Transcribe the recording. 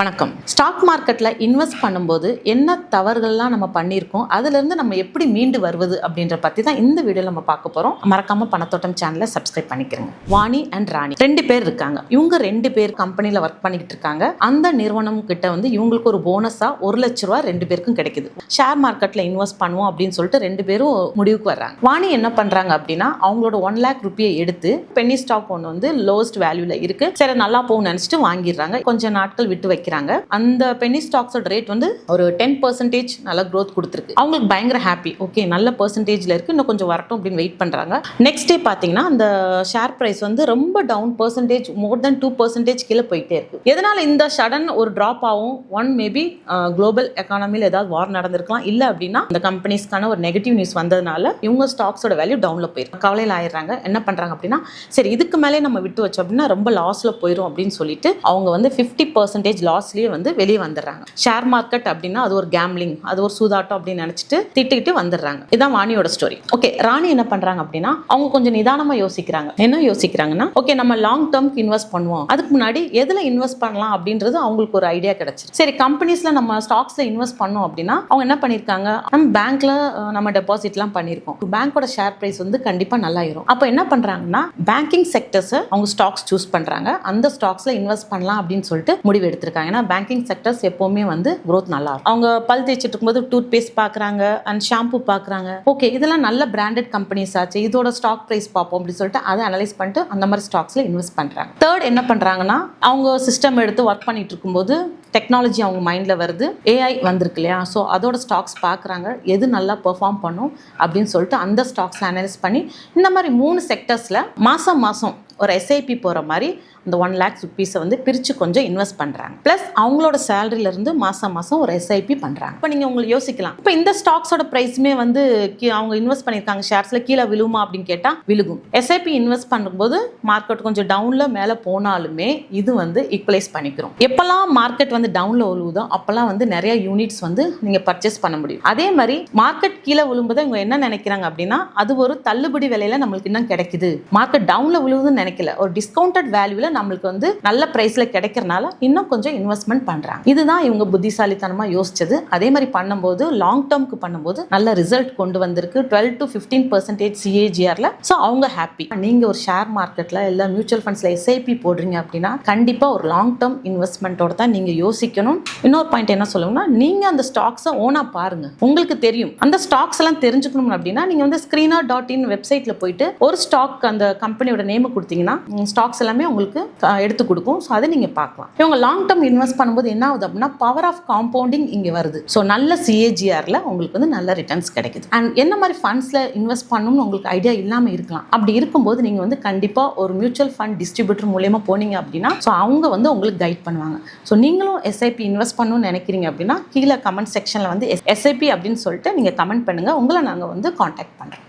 வணக்கம். ஸ்டாக் மார்க்கெட்ல இன்வெஸ்ட் பண்ணும்போது என்ன தவறுகள்லாம் நம்ம பண்ணியிருக்கோம், அதிலிருந்து நம்ம எப்படி மீண்டு வருவது அப்படின்ற பத்தி தான் இந்த வீடியோல நம்ம பார்க்க போறோம். மறக்காம பணத்தோட்டம் சேனலை சப்ஸ்கிரைப் பண்ணிக்கிறங்க. வாணி அண்ட் ராணி 2 பேர் இருக்காங்க. இவங்க 2 பேர் கம்பெனில ஒர்க் பண்ணிட்டு இருக்காங்க. அந்த நிறுவனம் கிட்ட இவங்களுக்கு ஒரு போனஸா 1 லட்ச ரூபா 2 பேருக்கும் கிடைக்குது. ஷேர் மார்க்கெட்ல இன்வெஸ்ட் பண்ணுவோம் அப்படின்னு சொல்லிட்டு 2 பேரும் முடிவுக்கு வர்றாங்க. வாணி என்ன பண்றாங்க அப்படின்னா அவங்களோட 1 lakh ரூபாயை எடுத்து பென்னி ஸ்டாக் ஒன்று லோவஸ்ட் வேல்யூல இருக்கு, சரி நல்லா போகும் நினைச்சிட்டு வாங்கிடுறாங்க. கொஞ்சம் நாட்கள் விட்டு வைக்கிறாங்க. அந்த பென்னி ஸ்டாக்ஸோட ரேட் ஒரு 10% நல்ல growth கொடுத்துருக்கு. அவங்களுக்கு பயங்கர ஹாப்பி. ஓகே, நல்ல பெர்சன்டேஜ்ல இருக்கு, இன்னும் கொஞ்சம் வரட்டும் அப்படின்னு வெயிட் பண்றாங்க. நெக்ஸ்ட் டே பாத்தீங்கன்னா அந்த ஷேர் பிரைஸ் ரொம்ப டவுன் பெர்சன்டேஜ், மோர் தென் 2% கீழே போயிட்டே இருக்கு. எதனால இந்த சடன் ஒரு டிராப் ஆகும்? ஒன் மேபி குளோபல் எக்கானமியில் ஏதாவது வார் நடந்திருக்கலாம், இல்ல அப்படின்னா இந்த கம்பெனிஸ்க்கான ஒரு நெகட்டிவ் நியூஸ் வந்ததுனால இவங்க ஸ்டாக்ஸோட வேல்யூ டவுன்ல போயிருக்கு. கவலையில் ஆயிடுறாங்க. என்ன பண்றாங்க அப்படின்னா, சரி இதுக்கு மேலே நம்ம விட்டு வச்சோம் அப்படின்னா ரொம்ப லாஸ்ல போயிடும் அப்படின்னு சொல்லிட்டு அவங்க 50% லாஸ்லயே வெளியே வந்துடுறாங்க. ஷேர் மார்க்கெட் அப்படின்னா அது ஒரு கேம்லிங், அது ஒரு சூதாட்டம் அப்படின்னு நினைச்சிட்டு திட்டிக்கிட்டு வந்துடுறாங்க. இதான் வாணியோட ஸ்டோரி. ஓகே, ராணி என்ன பண்றாங்க அப்படின்னா அவங்க கொஞ்சம் நிதானமா யோசிக்கிறாங்க. என்ன யோசிக்கிறாங்கன்னா, ஓகே நம்ம லாங் டேர்ம்க்கு இன்வெஸ்ட் பண்ணுவோம், அதுக்கு முன்னாடி எதுல இன்வெஸ்ட் பண்ணலாம் அப்படின்றது அவங்களுக்கு ஒரு ஐடியா கிடைச்சிருக்கு. சரி, கம்பெனிஸ்ல நம்ம ஸ்டாக்ஸ்ல இன்வெஸ்ட் பண்ணோம் அப்படின்னா அவங்க என்ன பண்ணிருக்காங்க, நம்ம பேங்க்ல நம்ம டெபாசிட்லாம் பண்ணிருக்கோம். பேங்கோட ஷேர் பிரைஸ் கண்டிப்பா நல்லா இருக்கும். அப்ப என்ன பண்றாங்கன்னா பேங்கிங் செக்டர்ஸ் அவங்க ஸ்டாக்ஸ் சூஸ் பண்றாங்க. அந்த ஸ்டாக்ஸ்ல இன்வெஸ்ட் பண்ணலாம் அப்படின்னு சொல்லிட்டு முடிவு எடுத்திருக்காங்க. ஏன்னா பேங்கிங் செக்டர்ஸ் எப்பவுமே growth நல்லா இருக்கும். அவங்க பல் தேய்ச்சிட்டு இருக்கும்போது டூத் பேஸ்ட் பாக்குறாங்க அண்ட் ஷாம்பு பாக்குறாங்க. ஓகே, இதெல்லாம் நல்ல பிராண்டட் கம்பெனிஸ் ஆச்சு, இதோட ஸ்டாக் பிரைஸ் பார்ப்போம் அப்படின்னு சொல்லிட்டு அதை அனலைஸ் பண்ணிட்டு அந்த மாதிரி ஸ்டாக்ஸ்ல இன்வெஸ்ட் பண்றாங்க. தேர்ட் என்ன பண்றாங்கன்னா, அவங்க சிஸ்டம் எடுத்து ஒர்க் பண்ணிட்டு இருக்கும்போது டெக்னாலஜி அவங்க மைண்ட்ல வருது, ஏஐ வந்திருக்கு இல்லையா, ஸோ அதோட ஸ்டாக்ஸ் பார்க்குறாங்க, எது நல்லா பெர்ஃபார்ம் பண்ணும் அப்படின்னு சொல்லிட்டு அந்த ஸ்டாக்ஸ்ல அனலைஸ் பண்ணி இந்த மாதிரி 3 செக்டர்ஸ்ல மாசம் ஒரு எஸ்ஐபி போற மாதிரி அந்த 1 lakh rupees பிரிச்சு கொஞ்சம் இன்வெஸ்ட் பண்றாங்க. பிளஸ் அவங்களோட சேலரியில இருந்து மாசம் ஒரு எஸ்ஐபி பண்றாங்க. இப்போ நீங்க உங்களுக்கு யோசிக்கலாம், இப்போ இந்த ஸ்டாக்ஸோட பிரைஸுமே அவங்க இன்வெஸ்ட் பண்ணிருக்காங்க ஷேர்ஸ்ல, கீழே விழுமா அப்படின்னு கேட்டா விழுகும். எஸ்ஐபி இன்வெஸ்ட் பண்ணும்போது மார்க்கெட் கொஞ்சம் டவுன்ல மேல போனாலுமே இது ஈக்குவலைஸ் பண்ணிக்கிறோம். எப்பெல்லாம் மார்க்கெட் டவுன்ல விழுவுதோ அப்பெல்லாம் நிறைய யூனிட்ஸ் நீங்க பர்ச்சேஸ் பண்ண முடியும். அதே மாதிரி மார்க்கெட் கீழே விழும்போது இவங்க என்ன நினைக்கிறாங்க அப்படின்னா அது ஒரு தள்ளுபடி விலையில நம்மளுக்கு இன்னும் கிடைக்குது, மார்க்கெட் டவுன்ல விழுவுதுன்னு நினைக்கல, ஒரு டிஸ்கவுண்டட் வேல்யூல நம்மளுக்கு நல்ல பிரைஸ்ல கிடைக்கிறனால இன்னும் கொஞ்சம் இன்வெஸ்ட்மெண்ட் பண்றாங்க. இதுதான் இவங்க புத்திசாலித்தனமா யோசிச்சது. அதே மாதிரி பண்ணும்போது லாங் டேர்ம்க்கு பண்ணும்போது நல்ல ரிசல்ட் கொண்டு வந்திருக்கு. 12 to 15% CAGRல. ஸோ அவங்க ஹாப்பி. நீங்க ஒரு ஷேர் மார்க்கெட்ல இல்ல மியூச்சுவல் ஃபண்ட்ஸ்ல எஸ்ஐபி போடுறீங்க அப்படின்னா கண்டிப்பா ஒரு லாங் டேர்ம் இன்வெஸ்ட்மெண்ட்டோட தான் நீங்க யோசிக்கணும். இன்னொரு பாயிண்ட் என்ன சொல்லணும்னா, நீங்க அந்த ஸ்டாக்ஸை ஓனா பாருங்க, உங்களுக்கு தெரியும். அந்த ஸ்டாக்ஸ் எல்லாம் தெரிஞ்சுக்கணும் அப்படின்னா நீங்க screener.in வெப்சைட்ல போயிட்டு ஒரு ஸ்டாக் அந்த கம்பெனியோட நேம் கொடுத்தீங்கன்னா ஸ்டாக்ஸ் எல்லாமே உங்களுக்கு எடுத்து கொடுக்கும். ஸோ அதை நீங்க பார்க்கலாம். இவங்க லாங் டேர்ம் இன்வெஸ்ட் பண்ணும்போது என்ன ஆகுது அப்படின்னா பவர் ஆஃப் காம்பவுண்டிங் இங்க வருது. ஸோ நல்ல CAGRல உங்களுக்கு நல்ல ரிட்டர்ன்ஸ் கிடைக்குது. அண்ட் என்ன மாதிரி ஃபண்ட்ஸ்ல இன்வெஸ்ட் பண்ணணும்னு உங்களுக்கு ஐடியா இல்லாம இருக்கலாம். அப்படி இருக்கும்போது நீங்க கண்டிப்பா ஒரு மியூச்சுவல் ஃபண்ட் டிஸ்ட்ரிபியூட்டர் மூலமா போனீங்க அப்படின்னா ஸோ அவங்க உங்களுக்கு கைட் பண்ணுவாங்க. ஸோ நீங்களும் எஸ்ஐபி இன்வெஸ்ட் பண்ணணும்னு நினைக்கிறீங்க அப்படின்னா கீழே கமெண்ட் செக்ஷன்ல எஸ்ஐபி அப்படின்னு சொல்லிட்டு நீங்க கமெண்ட் பண்ணுங்க. உங்களை நாங்க கான்டாக்ட் பண்றோம்.